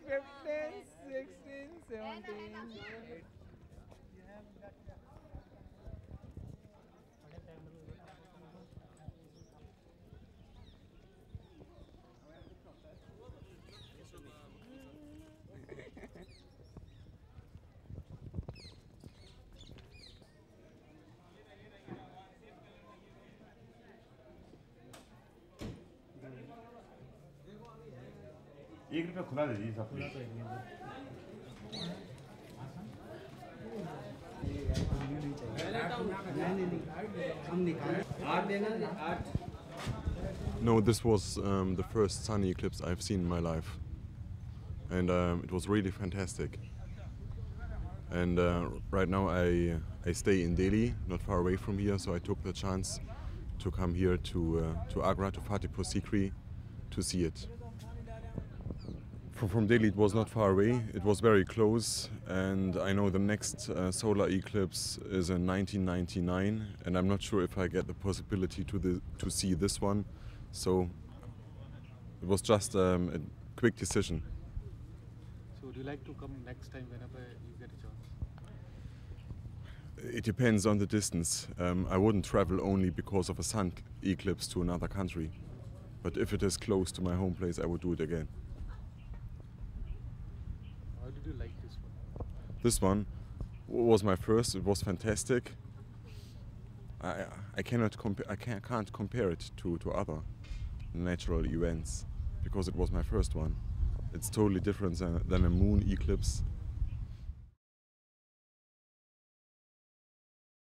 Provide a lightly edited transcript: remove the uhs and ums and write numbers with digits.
15, 16, 17. एक रुपया खुला दे दीजिए सब कुछ। No, this was the first sunny eclipse I've seen in my life, and it was really fantastic. And right now I stay in Delhi, not far away from here, so I took the chance to come here to Agra, to Fatehpur, Sikri, to see it. From Delhi it was not far away, it was very close, and I know the next solar eclipse is in 1999, and I'm not sure if I get the possibility to see this one, so it was just a quick decision. So would you like to come next time whenever you get a chance? It depends on the distance. I wouldn't travel only because of a sun eclipse to another country, but if it is close to my home place I would do it again. How did you like this one? This one was my first. It was fantastic. I can't compare it to other natural events because it was my first one. It's totally different than a moon eclipse.